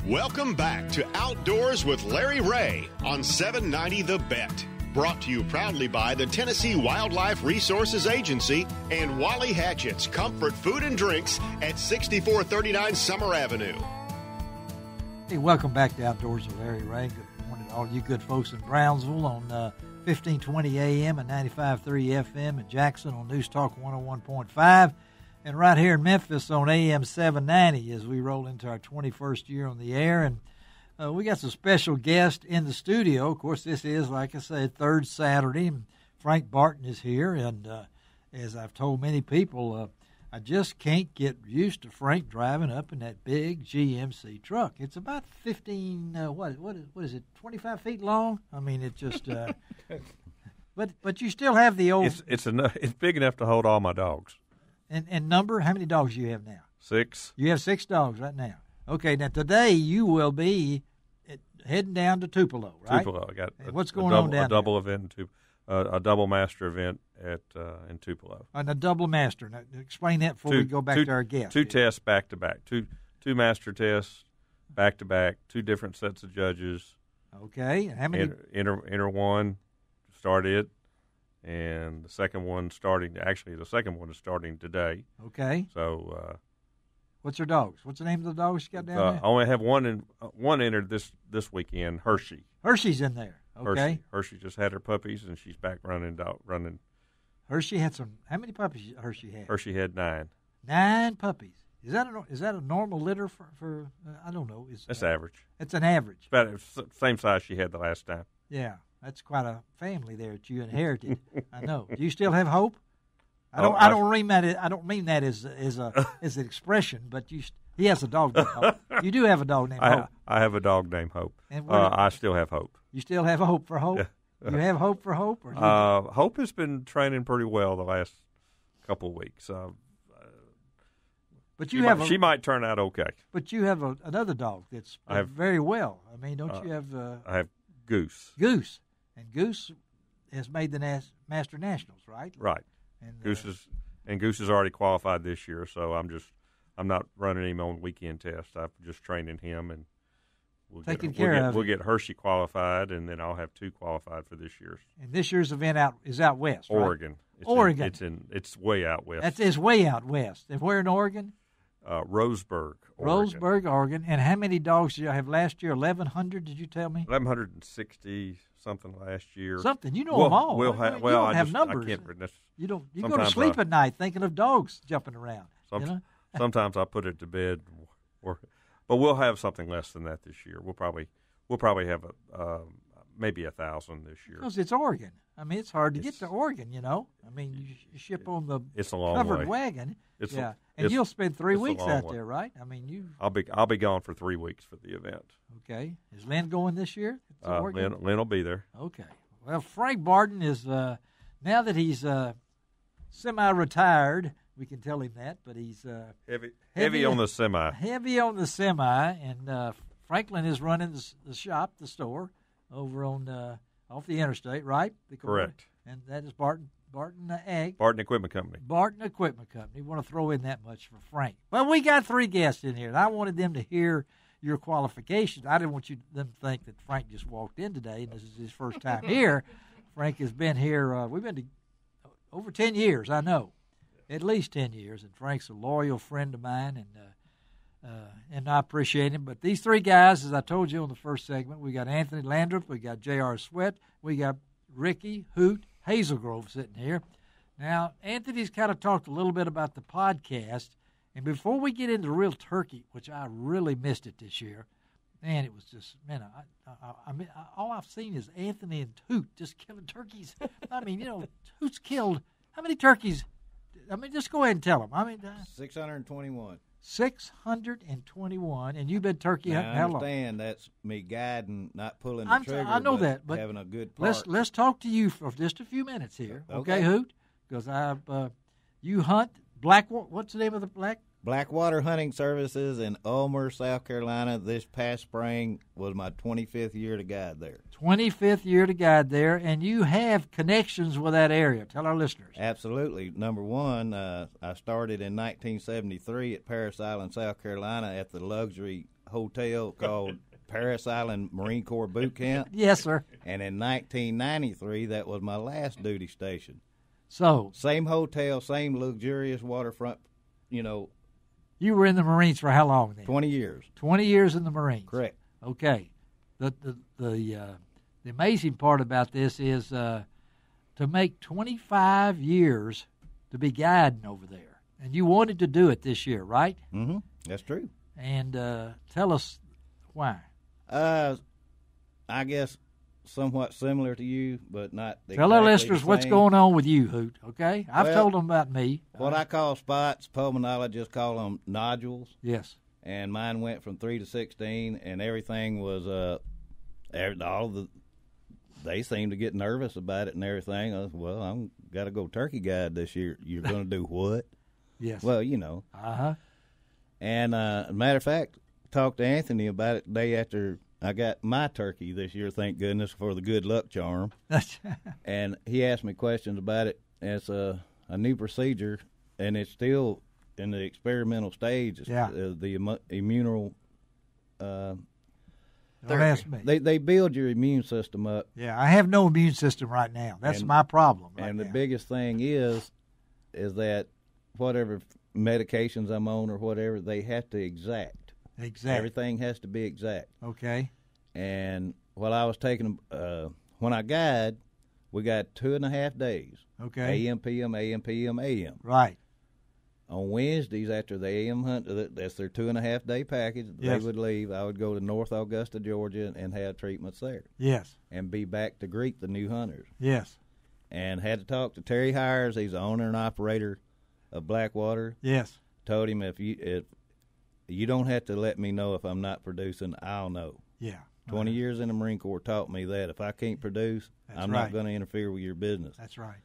Welcome back to Outdoors with Larry Ray on 790 The Bet. Brought to you proudly by the Tennessee Wildlife Resources Agency and Wally Hatchett's Comfort Food and Drinks at 6439 Summer Avenue. Hey, welcome back to Outdoors with Larry Ray. Good morning to all you good folks in Brownsville on 1520 AM and 95.3 FM, and Jackson on News Talk 101.5. And right here in Memphis on AM 790 as we roll into our 21st year on the air. And we got some special guests in the studio. Of course, this is, like I said, third Saturday. And Frank Barton is here. And as I've told many people, I just can't get used to Frank driving up in that big GMC truck. It's about 15, what is it, 25 feet long? I mean, it just but you still have the old. It's big enough to hold all my dogs. And number, how many dogs do you have now? 6. You have 6 dogs right now. Okay, now today you will be heading down to Tupelo, right? Tupelo. I got what's going on down a double event a double master event in Tupelo. And a double master. Now, explain that before we go back to our guest. 2 tests back to back. Two master tests back to back. 2 different sets of judges. Okay, and how many? Enter one, start it. And the second one starting. Actually, the second one is starting today. Okay. So, what's her dogs? What's the name of the dogs you got down there? I only have one entered this weekend. Hershey. Hershey's in there. Okay. Hershey just had her puppies, and she's back running. Hershey had some. How many puppies Hershey had? Hershey had 9. 9 puppies. Is that a normal litter for I don't know. That's average. It's an average. About the same size she had the last time. Yeah. That's quite a family there that you inherited. I know. Do you still have hope? I don't mean that as an expression, but he has a dog named Hope. You do have a dog named Hope. I have a dog named Hope. And I still have hope. You still have hope for Hope? Yeah. You have hope for Hope? Or Hope has been training pretty well the last couple of weeks. But she might turn out okay. But you have another dog that's very well. I mean, don't you have? I have Goose. Goose. And Goose has made the Master Nationals, right? Right. And Goose is already qualified this year, so I'm not running him on weekend tests. I'm just training him, and we'll get Hershey qualified, and then I'll have 2 qualified for this year's. And this year's event is out west, right? Oregon. It's way out west. It's way out west. And where in Oregon? Roseburg, Oregon. Roseburg, Oregon. And how many dogs did you have last year? 1,100, did you tell me? 1,160 something last year. Something. You know them all. You don't have numbers. I can't. You go to sleep at night thinking of dogs jumping around. Sometimes I put it to bed, but we'll have something less than that this year. We'll probably have maybe 1,000 this year. Because it's Oregon. I mean, it's hard to get to Oregon, I mean, you ship on the covered wagon. And you'll spend 3 weeks out there, right? I mean, I'll be gone for 3 weeks for the event. Okay. Is Lynn going this year? Lynn will be there. Okay. Well, Frank Barton is now that he's semi-retired. We can tell him that, but he's heavy on the semi. Heavy on the semi, and Franklin is running the store over on off the interstate, right? Correct. And that is Barton Ag. Barton Equipment Company. Barton Equipment Company. We want to throw in that much for Frank. Well, we got 3 guests in here, and I wanted them to hear your qualifications. I didn't want them to think that Frank just walked in today and this is his first time here. Frank has been here. We've been over 10 years, I know. At least 10 years, and Frank's a loyal friend of mine, and I appreciate him. But these 3 guys, as I told you on the first segment, we got Anthony Landreth, we got J.R. Sweat, we got Ricky Hoot Hazelgrove sitting here. Now, Anthony's kind of talked a little bit about the podcast, and before we get into real turkey, which I really missed it this year, man, it was just, all I've seen is Anthony and Hoot just killing turkeys. I mean, Hoot's killed, how many turkeys? I mean, just go ahead and tell them. 621. 621, and you've been turkey hunting how long? I understand that's me guiding, not pulling the trigger. I know that, but having a good part. Let's talk to you for just a few minutes here, okay Hoot? Because you hunt what's the name of the Blackwater Hunting Services in Ulmer, South Carolina. This past spring was my 25th year to guide there. 25th year to guide there, and you have connections with that area. Tell our listeners. Absolutely. Number one, I started in 1973 at Parris Island, South Carolina at the luxury hotel called Paris Island Marine Corps Boot Camp. Yes, sir. And in 1993, that was my last duty station. So same hotel, same luxurious waterfront, You were in the Marines for how long then? 20 years. 20 years in the Marines. Correct. Okay. The amazing part about this is to make 25 years to be guiding over there. And you wanted to do it this year, right? Mm-hmm. That's true. And tell us why. I guess somewhat similar to you, but not exactly Tell our listeners the what's same. going on with you, Hoot, okay? I've told them about me. What I call spots, pulmonologists call them nodules. Yes. And mine went from 3 to 16, and everything was they seemed to get nervous about it and everything. I was, well, I'm got to go turkey guide this year. You're going to do what? Yes. Well, Uh-huh. And as a matter of fact, talked to Anthony about it the day after I got my turkey this year, thank goodness, for the good luck charm. And he asked me questions about it. It's a new procedure, and it's still in the experimental stage. Yeah. The immunal. Don't ask me. They build your immune system up. Yeah, I have no immune system right now. That's my problem right And the now. biggest thing is that whatever medications I'm on or whatever, they have to exact. Exact. Everything has to be exact. Okay. And while I was taking, when I guide, we got 2.5 days. Okay. AM, PM, AM, PM, AM. Right. On Wednesdays after the AM hunt, that's their 2.5 day package. Yes. They would leave. I would go to North Augusta, Georgia, and have treatments there. Yes. And be back to greet the new hunters. Yes. And had to talk to Terry Hires. He's the owner and operator of Blackwater. Yes. Told him if you don't have to let me know if I'm not producing, I'll know. Yeah. 20 years in the Marine Corps taught me that if I can't produce, I'm right. not going to interfere with your business. That's right.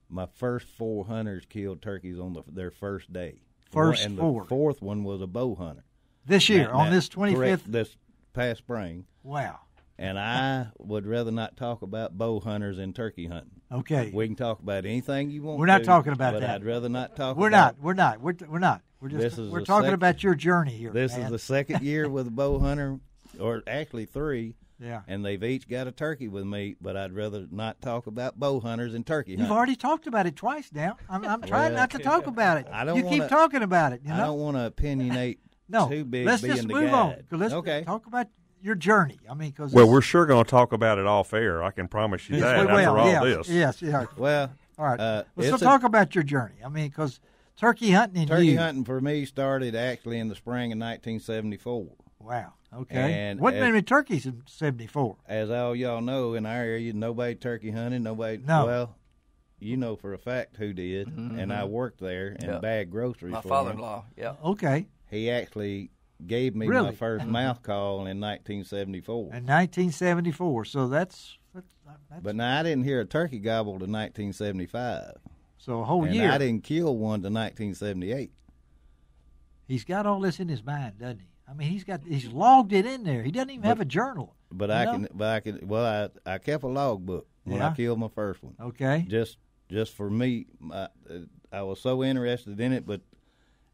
My first 4 hunters killed turkeys on their first day. And the fourth one was a bow hunter. This year, on this 25th? Correct, this past spring. Wow. And I would rather not talk about bow hunters and turkey hunting. Okay. We can talk about anything you want. We're not to, talking about but that. I'd rather not talk. We're about not. We're not. We're just. We're the talking second- about your journey here. This man. is the second year with a bow hunter, or actually 3. Yeah. And they've each got a turkey with me, but I'd rather not talk about bow hunters and turkey hunting. You've already talked about it twice now. I'm trying not to talk about it. I don't you keep talking about it. You know? I don't want to opinionate no, too big. let's being just the move guide. on. Let's talk about your journey. I mean, because we're sure going to talk about it off air. I can promise you that. After all this, yes, yeah. Well, all right. Let's talk about your journey. I mean, because turkey hunting hunting for me started actually in the spring of 1974. Wow. Okay. And wasn't many turkeys in 74. As all y'all know, in our area, nobody turkey hunted. Nobody. No. Well, you know for a fact who did, and I worked there and bagged groceries. My for father-in-law. him. Yeah. Okay. He actually gave me my first mouth call in 1974. In 1974. So that's. But now I didn't hear a turkey gobble to 1975. So a whole and year. I didn't kill one to 1978. He's got all this in his mind, doesn't he? I mean, he's logged it in there. He doesn't even have a journal. But I kept a log book when I killed my first one. Okay. Just for me, I was so interested in it. But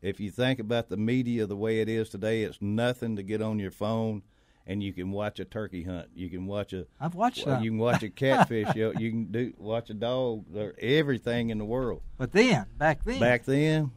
if you think about the media the way it is today, it's nothing to get on your phone and you can watch a turkey hunt. You can watch I've watched some. You can watch a catfish. You can watch a dog. Everything in the world. But back then,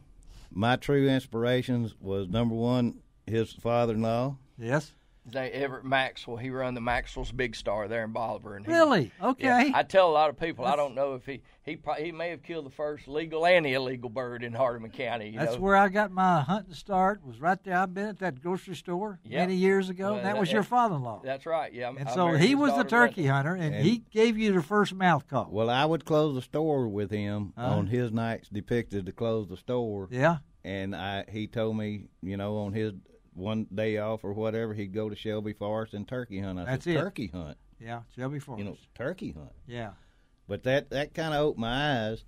my true inspirations was number one, his father-in-law. Yes. His name Everett Maxwell. He run the Maxwell's Big Star there in Bolivar. And really? Okay. Yeah, I tell a lot of people I don't know if he may have killed the first legal and illegal bird in Hardeman County. That's where I got my hunting start. Was right there. I've been at that grocery store many years ago. Well, and that was your father-in-law. That's right. Yeah. And so he was the turkey hunter, and he gave you the first mouth call. Well, I would close the store with him on his nights depicted to close the store. Yeah. And he told me, on his one day off or whatever, he'd go to Shelby Forest and turkey hunt. I said, turkey hunt? Yeah, Shelby Forest. Turkey hunt. Yeah. But that kind of opened my eyes,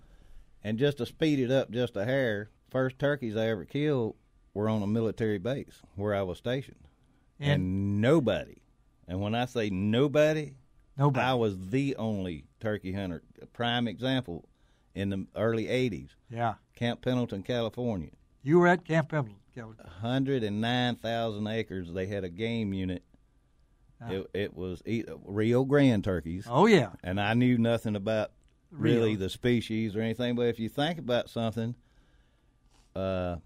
and just to speed it up just a hair, first turkeys I ever killed were on a military base where I was stationed. And nobody, and when I say nobody, I was the only turkey hunter. A prime example in the early 80s. Yeah. Camp Pendleton, California. You were at Camp Pendleton. Kelly? 109,000 acres. They had a game unit. It was Rio Grande turkeys. Oh, yeah. And I knew nothing about really the species or anything. But if you think about something, I'm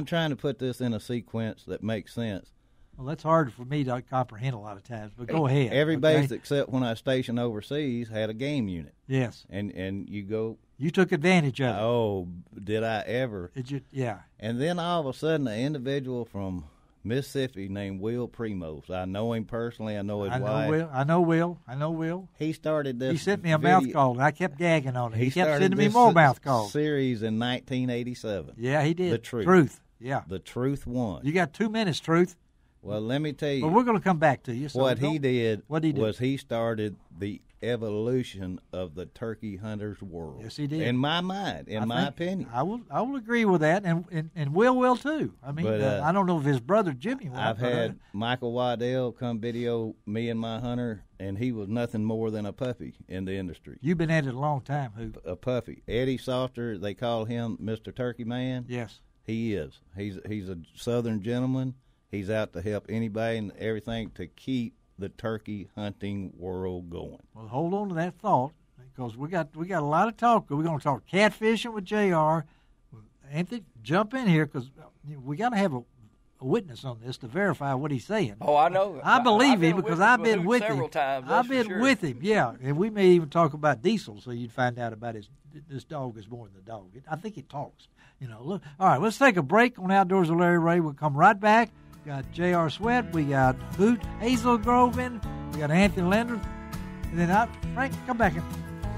trying to put this in a sequence that makes sense. Well, that's hard for me to comprehend a lot of times, but go ahead. Every base except when I was stationed overseas had a game unit. Yes. And you go. You took advantage of it. Oh, did I ever? Did you? Yeah. And then all of a sudden, an individual from Mississippi named Will Primos. I know him personally. I know his wife. I know Will. He started this. He sent me a mouth call, and I kept gagging on it. He kept sending me more mouth calls. Series in 1987. Yeah, he did. The Truth. Yeah. The Truth won. You got 2 minutes, Truth. Well, let me tell you. Well, we're going to come back to you. So what he did was he started the evolution of the turkey hunter's world. Yes, he did. In my mind, my opinion. I will agree with that, and Will too. I mean, I don't know if his brother Jimmy will. I've had Michael Waddell come video me and my hunter, and he was nothing more than a puppy in the industry. You've been at it a long time, Hoop. A puppy. Eddie Salter, they call him Mr. Turkey Man. Yes. He is. He's a Southern gentleman. He's out to help anybody and everything to keep the turkey hunting world going. Well, hold on to that thought because we got a lot of talk. We're going to talk catfishing with JR. Anthony, jump in here because we got to have a witness on this to verify what he's saying. Oh, I know. I believe him because I've been with him several times. I've been with him, yeah. And we may even talk about Diesel, so you'd find out about this dog is more than the dog. I think it talks. Look. All right, let's take a break on Outdoors with Larry Ray. We'll come right back. Got J.R. Sweat, we got Hoot Hazel Grove in, we got Anthony Lander, and then Frank, come back and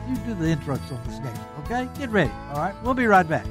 you do the intros on this next, okay? Get ready, all right? We'll be right back.